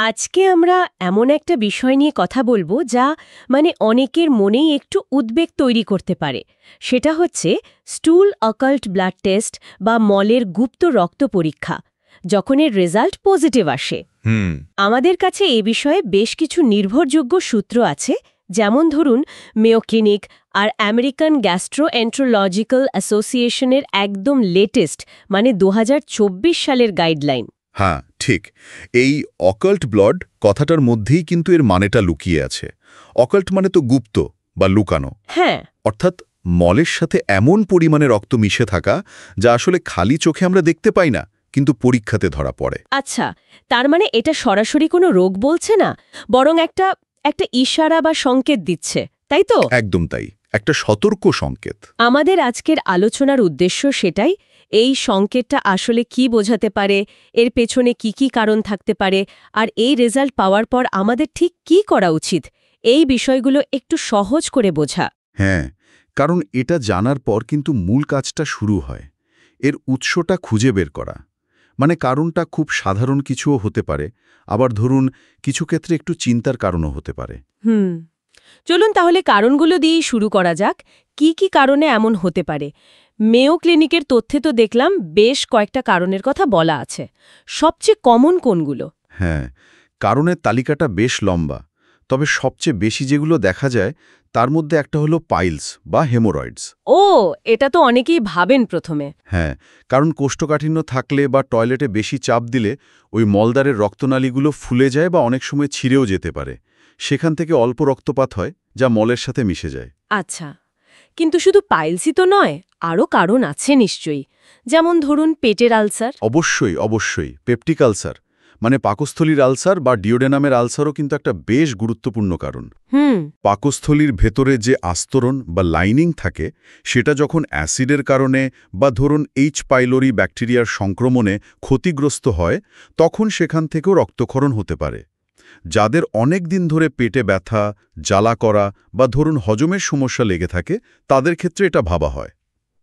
আজকে আমরা এমন একটা বিষয় নিয়ে কথা বলবো যা অনেকের মনেই একটু উদ্বেগ তৈরি করতে পারে। সেটা হচ্ছে স্টুল অকাল্ট ব্লাড টেস্ট বা মলের গুপ্ত রক্ত পরীক্ষা, যখন এর রেজাল্ট পজিটিভ আসে। আমাদের কাছে এ বিষয়ে বেশ কিছু নির্ভরযোগ্য সূত্র আছে, যেমন ধরুন মেয়ো ক্লিনিক আর আমেরিকান গ্যাস্ট্রোএন্ট্রোলজিক্যাল অ্যাসোসিয়েশনের একদম লেটেস্ট 2024 সালের গাইডলাইন। হ্যাঁ, ঠিক। এই অকাল্ট ব্লাড কথাটার মধ্যেই কিন্তু এর মানেটা লুকিয়ে আছে। অকাল্ট মানে তো গুপ্ত বা লুকানো। হ্যাঁ, অর্থাৎ মলের সাথে এমন পরিমাণে রক্ত মিশে থাকা যা আসলে খালি চোখে আমরা দেখতে পাই না, কিন্তু পরীক্ষাতে ধরা পড়ে। আচ্ছা, তার মানে এটা সরাসরি কোনো রোগ বলছে না, বরং একটা একটা ইশারা বা সংকেত দিচ্ছে, তাই তো? একদম তাই, একটা সতর্ক সংকেত। আমাদের আজকের আলোচনার উদ্দেশ্য সেটাই। এই সংকেতটা আসলে কি বোঝাতে পারে, এর পেছনে কি কি কারণ থাকতে পারে, আর এই রেজাল্ট পাওয়ার পর আমাদের ঠিক কি করা উচিত, এই বিষয়গুলো একটু সহজ করে বোঝা। হ্যাঁ, কারণ এটা জানার পর কিন্তু মূল কাজটা শুরু হয়। এর উৎসটা খুঁজে বের করা। মানে কারণটা খুব সাধারণ কিছুও হতে পারে, আবার ধরুন কিছু ক্ষেত্রে একটু চিন্তার কারণও হতে পারে। চলুন তাহলে কারণগুলো দিয়েই শুরু করা যাক। কি কি কারণে এমন হতে পারে? মেয়ো ক্লিনিকের তথ্যে তো দেখলাম বেশ কয়েকটা কারণের কথা বলা আছে। সবচেয়ে কমন কোনগুলো? হ্যাঁ, কারণের তালিকাটা বেশ লম্বা, তবে সবচেয়ে বেশি যেগুলো দেখা যায় তার মধ্যে একটা হলো পাইলস বা হেমোরয়েডস। ও, এটা তো অনেকেই ভাবেন প্রথমে। হ্যাঁ, কারণ কোষ্ঠকাঠিন্য থাকলে বা টয়লেটে বেশি চাপ দিলে ওই মলদ্বারের রক্তনালীগুলো ফুলে যায় বা অনেক সময় ছিঁড়েও যেতে পারে। সেখান থেকে অল্প রক্তপাত হয়, যা মলের সাথে মিশে যায়। আচ্ছা, কিন্তু শুধু পাইলসই তো নয়, আরও কারণ আছে নিশ্চয়ই। যেমন ধরুন পেটের আলসার। অবশ্যই পেপটিক আলসার মানে পাকস্থলীর আলসার বা ডিওডেনামের আলসারও কিন্তু একটা বেশ গুরুত্বপূর্ণ কারণ। পাকস্থলীর ভেতরে যে আস্তরণ বা লাইনিং থাকে, সেটা যখন অ্যাসিডের কারণে বা ধরুন এইচ পাইলোরি ব্যাকটেরিয়ার সংক্রমণে ক্ষতিগ্রস্ত হয়, তখন সেখান থেকেও রক্তক্ষরণ হতে পারে। যাদের অনেক দিন ধরে পেটে ব্যথা, জ্বালা করা বা ধরুন হজমের সমস্যা লেগে থাকে, তাদের ক্ষেত্রে এটা ভাবা হয়।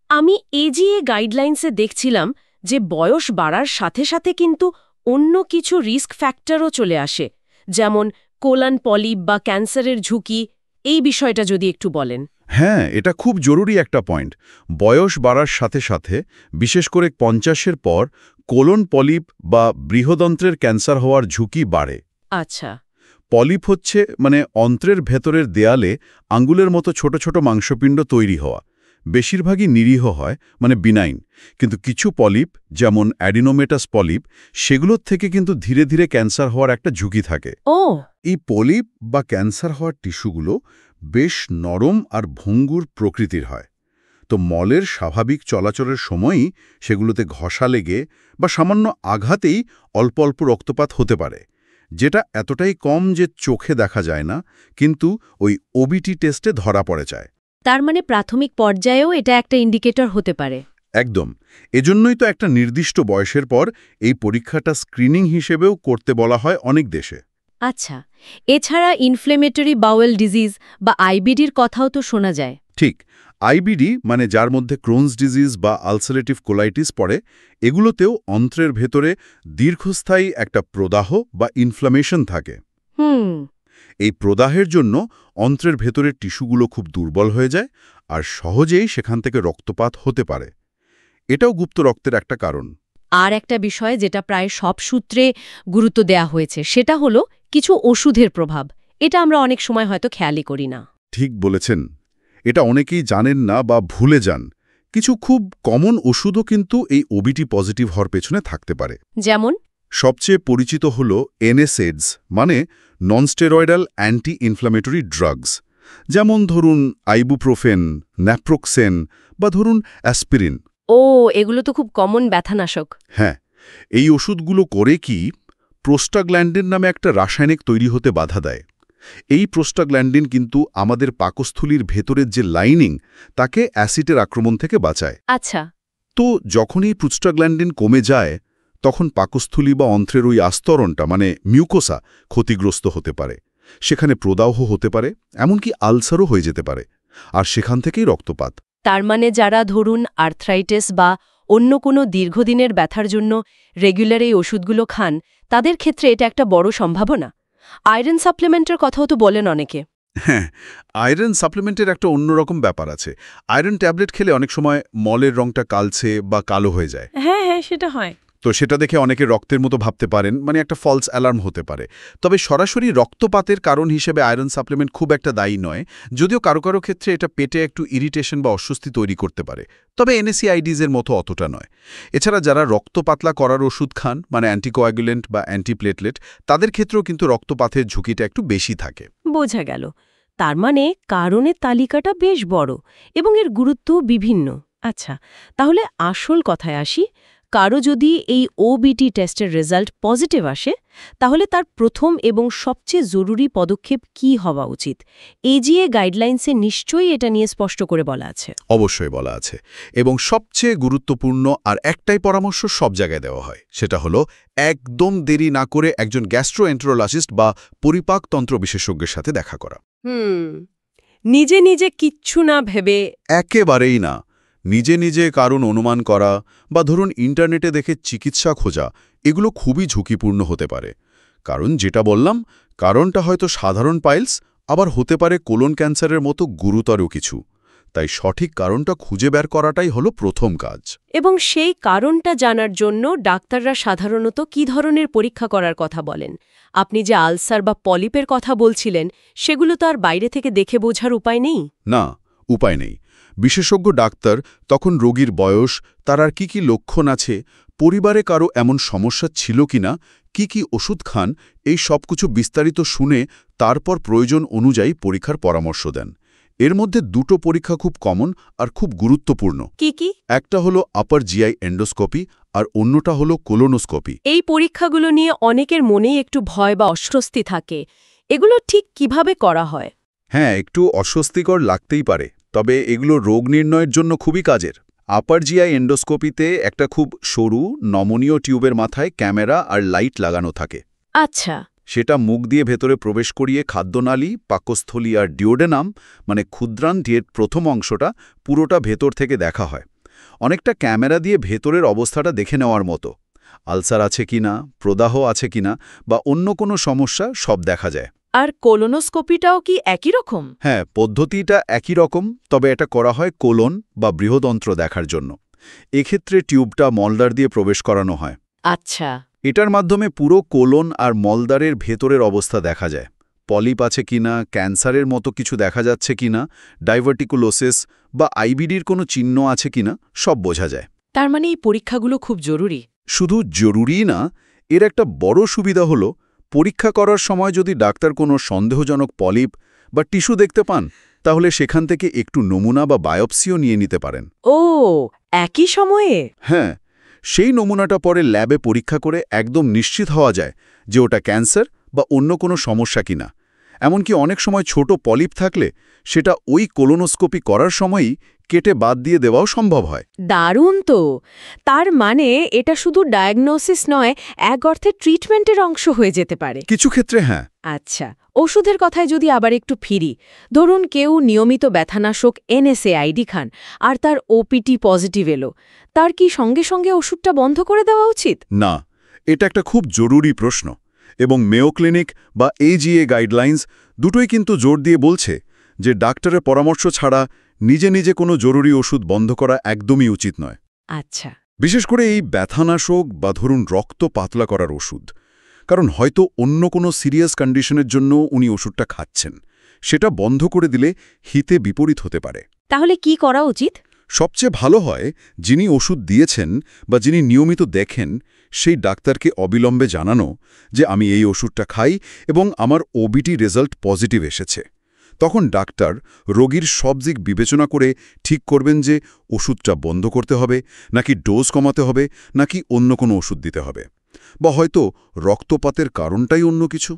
আমি এজিএ গাইডলাইন্সে দেখছিলাম যে বয়স বাড়ার সাথে সাথে কিন্তু অন্য কিছু রিস্ক ফ্যাক্টরও চলে আসে, যেমন কোলন পলিপ বা ক্যান্সারের ঝুঁকি। এই বিষয়টা যদি একটু বলেন। হ্যাঁ, এটা খুব জরুরি একটা পয়েন্ট। বয়স বাড়ার সাথে সাথে, বিশেষ করে 50-এর পর, কোলন পলিপ বা বৃহদন্ত্রের ক্যান্সার হওয়ার ঝুঁকি বাড়ে। আচ্ছা। পলিপ হচ্ছে অন্ত্রের ভেতরের দেয়ালে আঙ্গুলের মতো ছোট ছোট মাংসপিণ্ড তৈরি হওয়া। বেশিরভাগই নিরীহ হয়, বিনাইন। কিন্তু কিছু পলিপ, যেমন অ্যাডিনোমেটাস পলিপ, সেগুলোর থেকে কিন্তু ধীরে ধীরে ক্যান্সার হওয়ার একটা ঝুঁকি থাকে। ও, এই পলিপ বা ক্যান্সার হওয়ার টিস্যুগুলো বেশ নরম আর ভঙ্গুর প্রকৃতির হয়। তো মলের স্বাভাবিক চলাচলের সময়ই সেগুলোতে ঘষা লেগে বা সামান্য আঘাতেই অল্প অল্প রক্তপাত হতে পারে, যেটা এতটাই কম যে চোখে দেখা যায় না, কিন্তু ওই ওবিটি টেস্টে ধরা পড়ে যায়। তার মানে প্রাথমিক পর্যায়েও এটা একটা ইন্ডিকেটর হতে পারে। একদম। এজন্যই তো একটা নির্দিষ্ট বয়সের পর এই পরীক্ষাটা স্ক্রিনিং হিসেবেও করতে বলা হয় অনেক দেশে। আচ্ছা, এছাড়া ইনফ্লেমেটরি বাউয়েল ডিজিজ বা আইবিডির কথাও তো শোনা যায়। ঠিক, আইবিডি যার মধ্যে ক্রোনস ডিজিজ বা আলসারেটিভ কোলাইটিস পড়ে, এগুলোতেও অন্ত্রের ভেতরে দীর্ঘস্থায়ী একটা প্রদাহ বা ইনফ্লামেশন থাকে। এই প্রদাহের জন্য অন্ত্রের ভেতরের টিস্যুগুলো খুব দুর্বল হয়ে যায় আর সহজেই সেখান থেকে রক্তপাত হতে পারে। এটাও গুপ্ত রক্তের একটা কারণ। আর একটা বিষয় যেটা প্রায় সব সূত্রে গুরুত্ব দেয়া হয়েছে, সেটা হলো কিছু ওষুধের প্রভাব। এটা আমরা অনেক সময় হয়তো খেয়ালই করি না। ঠিক বলেছেন, এটা অনেকেই জানেন না বা ভুলে যান। কিছু খুব কমন ওষুধও কিন্তু এই ওবিটি পজিটিভ হওয়ার পেছনে থাকতে পারে। যেমন সবচেয়ে পরিচিত হল এনএসএডস, ননস্টেরয়েডাল অ্যান্টি ইনফ্ল্যামেটরি ড্রাগস। যেমন ধরুন আইবুপ্রোফেন, ন্যাপ্রোক্সেন বা ধরুন অ্যাসপিরিন। ও, এগুলো তো খুব কমন ব্যথানাশক। হ্যাঁ, এই ওষুধগুলো করে কি প্রোস্টাগ্ল্যান্ডিন নামে একটা রাসায়নিক তৈরি হতে বাধা দেয়। এই প্রোস্টাগ্ল্যান্ডিন কিন্তু আমাদের পাকস্থলীর ভেতরের যে লাইনিং, তাকে অ্যাসিডের আক্রমণ থেকে বাঁচায়। আচ্ছা। তো যখন এই প্রোস্টাগ্ল্যান্ডিন কমে যায়, তখন পাকস্থলী বা অন্ত্রের ওই আস্তরণটা মিউকোসা ক্ষতিগ্রস্ত হতে পারে। সেখানে প্রদাহ হতে পারে, এমনকি আলসারও হয়ে যেতে পারে। আর সেখান থেকেই রক্তপাত। তার মানে যারা ধরুন আর্থ্রাইটিস বা অন্য কোনো দীর্ঘদিনের ব্যথার জন্য রেগুলার এই ওষুধগুলো খান, তাদের ক্ষেত্রে এটা একটা বড় সম্ভাবনা। আয়রন সাপ্লিমেন্টের কথাও তো বলেন অনেকে। হ্যাঁ, আয়রন সাপ্লিমেন্টের একটা অন্যরকম ব্যাপার আছে। আয়রন ট্যাবলেট খেলে অনেক সময় মলের রংটা কালচে বা কালো হয়ে যায়। হ্যাঁ হ্যাঁ, সেটা হয়। তো সেটা দেখে অনেকে রক্তের মতো ভাবতে পারেন, মানে একটা ফলস অ্যালার্ম হতে পারে। তবে সরাসরি রক্তপাতের কারণ হিসেবে আয়রন সাপ্লিমেন্ট খুব একটা দায়ী নয়, যদিও কারো কারো ক্ষেত্রে এটা পেটে একটু ইরিটেশন বা অস্বস্তি তৈরি করতে পারে। তবে NSAIDs-এর মতো অতটা নয়। এছাড়া যারা রক্ত পাতলা করার ওষুধ খান, মানে অ্যান্টিকোয়াগুলেন্ট বা অ্যান্টিপ্লেটলেট, তাদের ক্ষেত্রেও কিন্তু রক্তপাতের ঝুঁকিটা একটু বেশি থাকে। বোঝা গেল। তার মানে কারণের তালিকাটা বেশ বড় এবং এর গুরুত্বও বিভিন্ন। আচ্ছা, তাহলে আসল কথায় আসি। কারো যদি এই ওবিটি টেস্টের রেজাল্ট পজিটিভ আসে, তাহলে তার প্রথম এবং সবচেয়ে জরুরি পদক্ষেপ কী হওয়া উচিত? AGA গাইডলাইন্সে নিশ্চয়ই এটা নিয়ে স্পষ্ট করে বলা আছে। অবশ্যই বলা আছে, এবং সবচেয়ে গুরুত্বপূর্ণ আর একটাই পরামর্শ সব জায়গায় দেওয়া হয়, সেটা হলো একদম দেরি না করে একজন গ্যাস্ট্রোএন্টেরোলজিস্ট বা পরিপাকতন্ত্র বিশেষজ্ঞের সাথে দেখা করা। নিজে নিজে কিচ্ছু না ভেবে। একেবারেই না। নিজে নিজে কারণ অনুমান করা বা ধরুন ইন্টারনেটে দেখে চিকিৎসা খোঁজা, এগুলো খুবই ঝুঁকিপূর্ণ হতে পারে। কারণ যেটা বললাম, কারণটা হয়তো সাধারণ পাইলস, আবার হতে পারে কোলন ক্যান্সারের মতো গুরুতর কিছু। তাই সঠিক কারণটা খুঁজে বের করাটাই হলো প্রথম কাজ। এবং সেই কারণটা জানার জন্য ডাক্তাররা সাধারণত কী ধরনের পরীক্ষা করার কথা বলেন? আপনি যে আলসার বা পলিপের কথা বলছিলেন, সেগুলো তো আর বাইরে থেকে দেখে বোঝার উপায় নেই। না, উপায় নেই। বিশেষজ্ঞ ডাক্তার তখন রোগীর বয়স, তার আর কি লক্ষণ আছে, পরিবারে কারো এমন সমস্যা ছিল কিনা, কি ওষুধ খান, এই সবকিছু বিস্তারিত শুনে তারপর প্রয়োজন অনুযায়ী পরীক্ষার পরামর্শ দেন। এর মধ্যে দুটো পরীক্ষা খুব কমন আর খুব গুরুত্বপূর্ণ। কি? একটা হলো আপার জিআই এন্ডোস্কোপি আর অন্যটা হলো কোলোনোস্কোপি। এই পরীক্ষাগুলো নিয়ে অনেকের মনেই একটু ভয় বা অস্বস্তি থাকে। এগুলো ঠিক কিভাবে করা হয়? হ্যাঁ, একটু অস্বস্তিকর লাগতেই পারে, তবে এগুলো রোগ নির্ণয়ের জন্য খুবই কাজের। আপার জিআই এন্ডোস্কোপিতে একটা খুব সরু নমনীয় টিউবের মাথায় ক্যামেরা আর লাইট লাগানো থাকে। আচ্ছা। সেটা মুখ দিয়ে ভেতরে প্রবেশ করিয়ে খাদ্যনালী, পাকস্থলী আর ডিওডেনাম, মানে ক্ষুদ্রান্ত্রের প্রথম অংশটা, পুরোটা ভেতর থেকে দেখা হয়। অনেকটা ক্যামেরা দিয়ে ভেতরের অবস্থাটা দেখে নেওয়ার মতো। আলসার আছে কিনা, প্রদাহ আছে কিনা বা অন্য কোনো সমস্যা, সব দেখা যায়। আর কোলোনোস্কোপিটাও কি একই রকম? হ্যাঁ, পদ্ধতিটা একই রকম, তবে এটা করা হয় কোলন বা বৃহদন্ত্র দেখার জন্য। এক্ষেত্রে টিউবটা মলদ্বার দিয়ে প্রবেশ করানো হয়। আচ্ছা। এটার মাধ্যমে পুরো কোলন আর মলদ্বারের ভেতরের অবস্থা দেখা যায়। পলিপ আছে কিনা, ক্যান্সারের মতো কিছু দেখা যাচ্ছে কিনা, ডাইভার্টিকুলোসিস বা আইবিডির কোনো চিহ্ন আছে কিনা, সব বোঝা যায়। তার মানে এই পরীক্ষাগুলো খুব জরুরি। শুধু জরুরি না, এর একটা বড় সুবিধা হলো পরীক্ষা করার সময় যদি ডাক্তার কোনো সন্দেহজনক পলিপ বা টিস্যু দেখতে পান, তাহলে সেখান থেকে একটু নমুনা বা বায়োপসিও নিয়ে নিতে পারেন। ও, একই সময়ে? হ্যাঁ, সেই নমুনাটা পরে ল্যাবে পরীক্ষা করে একদম নিশ্চিত হওয়া যায় যে ওটা ক্যান্সার বা অন্য কোনো সমস্যা কিনা। এমনকি অনেক সময় ছোট পলিপ থাকলে সেটা ওই কোলোনোস্কোপি করার সময়ই কেটে বাদ দিয়ে দেওয়াও সম্ভব হয়। দারুণ তো! তার মানে এটা শুধু ডায়াগনোসিস নয়, এক অর্থে ট্রিটমেন্টের অংশ হয়ে যেতে পারে। কিছু ক্ষেত্রে হ্যাঁ। আচ্ছা, ওষুধের কথায় যদি আবার একটু ফিরি, ধরুন কেউ নিয়মিত ব্যথানাশক NSAID খান আর তার OPT পজিটিভ এলো, তার কি সঙ্গে সঙ্গে ওষুধটা বন্ধ করে দেওয়া উচিত? না, এটা একটা খুব জরুরি প্রশ্ন, এবং মেয়ো ক্লিনিক বা AGA গাইডলাইন্স দুটোই কিন্তু জোর দিয়ে বলছে যে ডাক্তারের পরামর্শ ছাড়া নিজে নিজে কোনো জরুরি ওষুধ বন্ধ করা একদমই উচিত নয়। আচ্ছা। বিশেষ করে এই ব্যথানাশক বা ধরুন রক্ত পাতলা করার ওষুধ, কারণ হয়তো অন্য কোনো সিরিয়াস কন্ডিশনের জন্য উনি ওষুধটা খাচ্ছেন, সেটা বন্ধ করে দিলে হিতে বিপরীত হতে পারে। তাহলে কি করা উচিত? সবচেয়ে ভালো হয় যিনি ওষুধ দিয়েছেন বা যিনি নিয়মিত দেখেন, সেই ডাক্তারকে অবিলম্বে জানানো যে আমি এই ওষুধটা খাই এবং আমার OBT রেজাল্ট পজিটিভ এসেছে। তখন ডাক্তার রোগীর সব দিক বিবেচনা করে ঠিক করবেন যে ওষুধটা বন্ধ করতে হবে, নাকি ডোজ কমাতে হবে, নাকি অন্য কোনো ওষুধ দিতে হবে, বা হয়তো রক্তপাতের কারণটাই অন্য কিছু।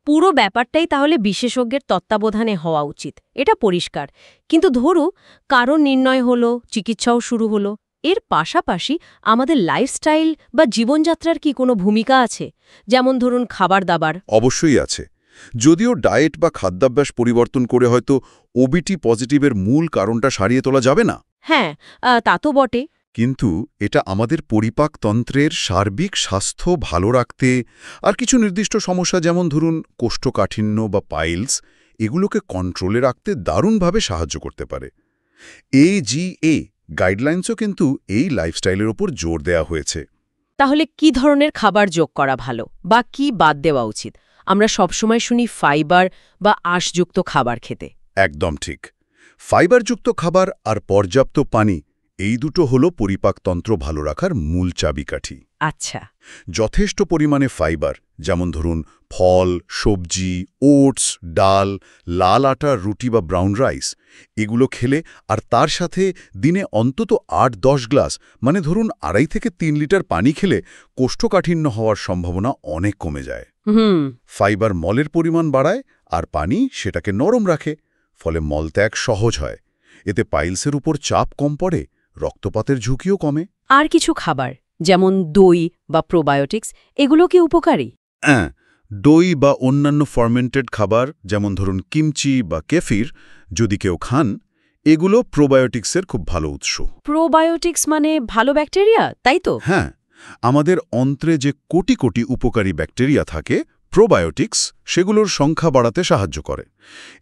পুরো ব্যাপারটাই তাহলে বিশেষজ্ঞের তত্ত্বাবধানে হওয়া উচিত, এটা পরিষ্কার। কিন্তু ধরু কারণ নির্ণয় হলো, চিকিৎসাও শুরু হলো, এর পাশাপাশি আমাদের লাইফস্টাইল বা জীবনযাত্রার কি কোনো ভূমিকা আছে? যেমন ধরুন খাবার দাবার। অবশ্যই আছে। যদিও ডায়েট বা খাদ্যাভ্যাস পরিবর্তন করে হয়তো OBT পজিটিভের মূল কারণটা সারিয়ে তোলা যাবে না। হ্যাঁ, তা তো বটে। কিন্তু এটা আমাদের পরিপাকতন্ত্রের সার্বিক স্বাস্থ্য ভালো রাখতে আর কিছু নির্দিষ্ট সমস্যা যেমন ধরুন কোষ্ঠকাঠিন্য বা পাইলস এগুলোকে কন্ট্রোলে রাখতে দারুণভাবে সাহায্য করতে পারে। AGA গাইডলাইন্সও কিন্তু এই লাইফস্টাইলের ওপর জোর দেয়া হয়েছে। তাহলে কি ধরনের খাবার যোগ করা ভালো বা কি বাদ দেওয়া উচিত? আমরা সবসময় শুনি ফাইবার বা আঁশযুক্ত খাবার খেতে। একদম ঠিক। ফাইবারযুক্ত খাবার আর পর্যাপ্ত পানি এই দুটো হলো পরিপাকতন্ত্র ভালো রাখার মূল চাবিকাঠি। আচ্ছা। যথেষ্ট পরিমাণে ফাইবার যেমন ধরুন ফল, সবজি, ওটস, ডাল, লাল আটার রুটি বা ব্রাউন রাইস এগুলো খেলে আর তার সাথে দিনে অন্তত ৮-১০ গ্লাস মানে ধরুন ২.৫ থেকে ৩ লিটার পানি খেলে কোষ্ঠকাঠিন্য হওয়ার সম্ভাবনা অনেক কমে যায়। ফাইবার মলের পরিমাণ বাড়ায় আর পানি সেটাকে নরম রাখে, ফলে মলত্যাগ সহজ হয়। এতে পাইলসের উপর চাপ কম পড়ে, রক্তপাতের ঝুঁকিও কমে। আর কিছু খাবার যেমন দই বা প্রোবায়োটিক্স এগুলো কি উপকারী? দই বা অন্যান্য ফার্মেন্টেড খাবার যেমন ধরুন কিমচি বা কেফির যদি কেউ খান এগুলো প্রোবায়োটিক্সের খুব ভালো উৎস। প্রোবায়োটিক্স মানে ভালো ব্যাকটেরিয়া, তাই তো? হ্যাঁ, আমাদের অন্ত্রে যে কোটি কোটি উপকারী ব্যাকটেরিয়া থাকে প্রোবায়োটিক্স সেগুলোর সংখ্যা বাড়াতে সাহায্য করে।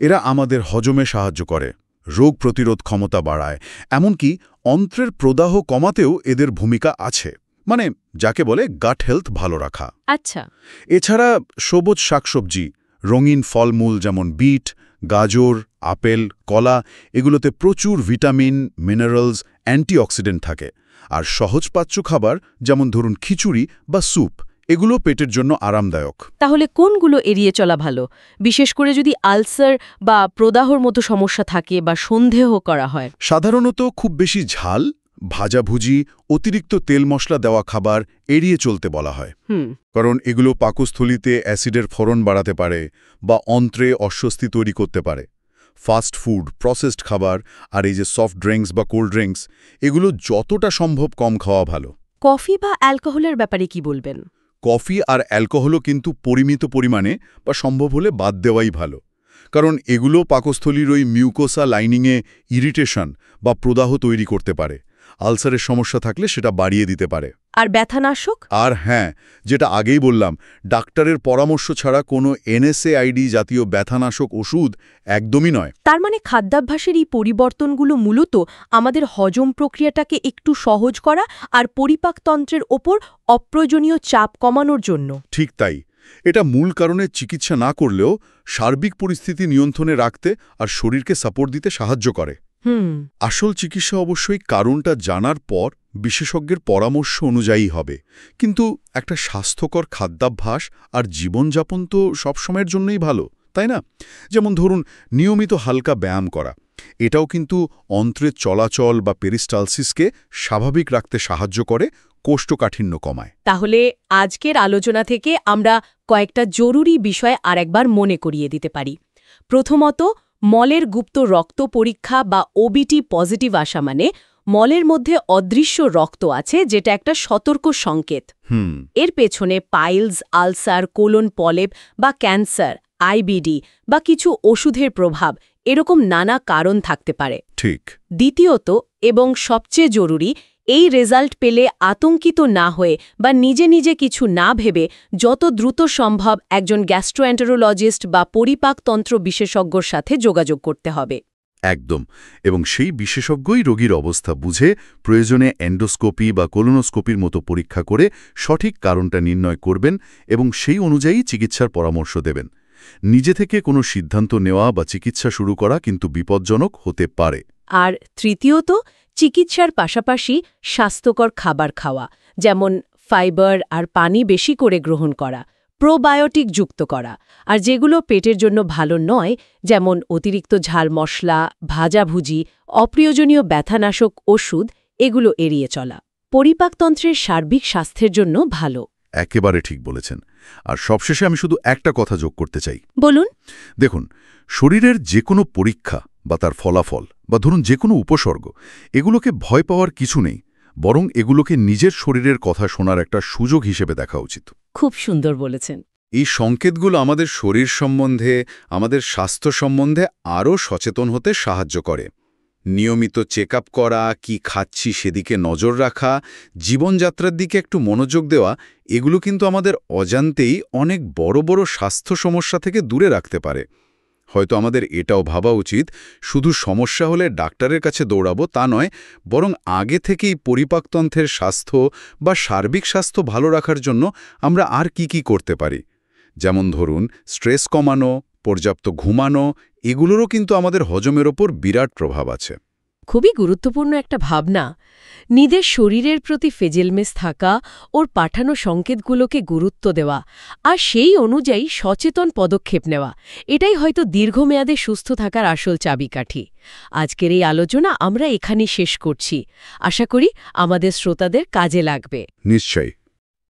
এরা আমাদের হজমে সাহায্য করে, রোগ প্রতিরোধ ক্ষমতা বাড়ায়, এমনকি অন্ত্রের প্রদাহ কমাতেও এদের ভূমিকা আছে, মানে যাকে বলে গাট হেলথ ভালো রাখা। আচ্ছা। এছাড়া সবুজ শাকসবজি, রঙিন ফলমূল যেমন বিট, গাজর, আপেল, কলা এগুলোতে প্রচুর ভিটামিন, মিনারেলস, অ্যান্টিঅক্সিডেন্ট থাকে। আর সহজপাচ্য খাবার যেমন ধরুন খিচুড়ি বা স্যুপ এগুলো পেটের জন্য আরামদায়ক। তাহলে কোনগুলো এড়িয়ে চলা ভালো, বিশেষ করে যদি আলসার বা প্রদাহর মতো সমস্যা থাকে বা সন্দেহ করা হয়? সাধারণত খুব বেশি ঝাল, ভাজাভুজি, অতিরিক্ত তেল মশলা দেওয়া খাবার এড়িয়ে চলতে বলা হয়। কারণ এগুলো পাকস্থলিতে অ্যাসিডের ফোড়ন বাড়াতে পারে বা অন্ত্রে অস্বস্তি তৈরি করতে পারে। ফাস্ট ফুড, প্রসেসড খাবার আর এই যে সফট ড্রিঙ্কস বা কোল্ড ড্রিঙ্কস এগুলো যতটা সম্ভব কম খাওয়া ভালো। কফি বা অ্যালকোহলের ব্যাপারে কি বলবেন? কফি আর অ্যালকোহলও কিন্তু পরিমিত পরিমাণে বা সম্ভব হলে বাদ দেওয়াই ভালো, কারণ এগুলো পাকস্থলীর ওই মিউকোসা লাইনিংয়ে ইরিটেশন বা প্রদাহ তৈরি করতে পারে। আলসারের সমস্যা থাকলে সেটা বাড়িয়ে দিতে পারে। আর ব্যথানাশক? আর হ্যাঁ, যেটা আগেই বললাম, ডাক্তারের পরামর্শ ছাড়া কোনো NSAID জাতীয় ব্যথানাশক ওষুধ একদমই নয়। তার মানে খাদ্যাভ্যাসের এই পরিবর্তনগুলো মূলত আমাদের হজম প্রক্রিয়াটাকে একটু সহজ করা আর পরিপাকতন্ত্রের ওপর অপ্রয়োজনীয় চাপ কমানোর জন্য। ঠিক তাই। এটা মূল কারণে চিকিৎসা না করলেও সার্বিক পরিস্থিতি নিয়ন্ত্রণে রাখতে আর শরীরকে সাপোর্ট দিতে সাহায্য করে। আসল চিকিৎসা অবশ্যই কারণটা জানার পর বিশেষজ্ঞের পরামর্শ অনুযায়ী হবে, কিন্তু একটা স্বাস্থ্যকর খাদ্যাভ্যাস আর জীবনযাপন তো সবসময়ের জন্যই ভালো, তাই না? যেমন ধরুন নিয়মিত হালকা ব্যায়াম করা, এটাও কিন্তু অন্ত্রের চলাচল বা পেরিস্টালসিসকে স্বাভাবিক রাখতে সাহায্য করে, কোষ্ঠকাঠিন্য কমায়। তাহলে আজকের আলোচনা থেকে আমরা কয়েকটা জরুরি বিষয় আরেকবার মনে করিয়ে দিতে পারি। প্রথমত, মলের গুপ্ত রক্ত পরীক্ষা বা OBT পজিটিভ আসা মানে মলের মধ্যে অদৃশ্য রক্ত আছে, যেটা একটা সতর্ক সংকেত। এর পেছনে পাইলস, আলসার, কোলন পলেপ বা ক্যান্সার, IBD বা কিছু ওষুধের প্রভাব এরকম নানা কারণ থাকতে পারে। ঠিক। দ্বিতীয়ত এবং সবচেয়ে জরুরি, এই রেজাল্ট পেলে আতঙ্কিত না হয়ে বা নিজে নিজে কিছু না ভেবে যত দ্রুত সম্ভব একজন গ্যাস্ট্রোএন্টেরোলজিস্ট বা পরিপাকতন্ত্র বিশেষজ্ঞর সাথে যোগাযোগ করতে হবে। একদম। এবং সেই বিশেষজ্ঞই রোগীর অবস্থা বুঝে প্রয়োজনে এন্ডোস্কোপি বা কোলোনোস্কোপির মতো পরীক্ষা করে সঠিক কারণটা নির্ণয় করবেন এবং সেই অনুযায়ী চিকিৎসার পরামর্শ দেবেন। নিজে থেকে কোনো সিদ্ধান্ত নেওয়া বা চিকিৎসা শুরু করা কিন্তু বিপজ্জনক হতে পারে। আর তৃতীয়ত, চিকিৎসার পাশাপাশি স্বাস্থ্যকর খাবার খাওয়া, যেমন ফাইবার আর পানি বেশি করে গ্রহণ করা, প্রোবায়োটিক যুক্ত করা, আর যেগুলো পেটের জন্য ভালো নয় যেমন অতিরিক্ত ঝাল মশলা, ভাজাভুজি, অপ্রয়োজনীয় ব্যথানাশক ওষুধ এগুলো এড়িয়ে চলা পরিপাকতন্ত্রের সার্বিক স্বাস্থ্যের জন্য ভালো। একেবারে ঠিক বলেছেন। আর সবশেষে আমি শুধু একটা কথা যোগ করতে চাই। বলুন। দেখুন, শরীরের যে কোনো পরীক্ষা বা তার ফলাফল বা ধরুন যে কোনো উপসর্গ এগুলোকে ভয় পাওয়ার কিছু নেই, বরং এগুলোকে নিজের শরীরের কথা শোনার একটা সুযোগ হিসেবে দেখা উচিত। খুব সুন্দর বলেছেন। এই সংকেতগুলো আমাদের শরীর সম্বন্ধে, আমাদের স্বাস্থ্য সম্বন্ধে আরও সচেতন হতে সাহায্য করে। নিয়মিত চেক আপ করা, কি খাচ্ছি সেদিকে নজর রাখা, জীবনযাত্রার দিকে একটু মনোযোগ দেওয়া, এগুলো কিন্তু আমাদের অজান্তেই অনেক বড় বড় স্বাস্থ্য সমস্যা থেকে দূরে রাখতে পারে। হয়তো আমাদের এটাও ভাবা উচিত, শুধু সমস্যা হলে ডাক্তারের কাছে দৌড়াবো তা নয়, বরং আগে থেকেই পরিপাকতন্ত্রের স্বাস্থ্য বা সার্বিক স্বাস্থ্য ভালো রাখার জন্য আমরা আর কি করতে পারি। যেমন ধরুন, স্ট্রেস কমানো, পর্যাপ্ত ঘুমানো, এগুলোরও কিন্তু আমাদের হজমের ওপর বিরাট প্রভাব আছে। খুবই গুরুত্বপূর্ণ একটা ভাবনা। নিজের শরীরের প্রতি ফেজেলমেস থাকা, ওর পাঠানো সংকেতগুলোকে গুরুত্ব দেওয়া আর সেই অনুযায়ী সচেতন পদক্ষেপ নেওয়া, এটাই হয়তো দীর্ঘমেয়াদে সুস্থ থাকার আসল চাবিকাঠি। আজকের এই আলোচনা আমরা এখানেই শেষ করছি। আশা করি আমাদের শ্রোতাদের কাজে লাগবে। নিশ্চয়ই।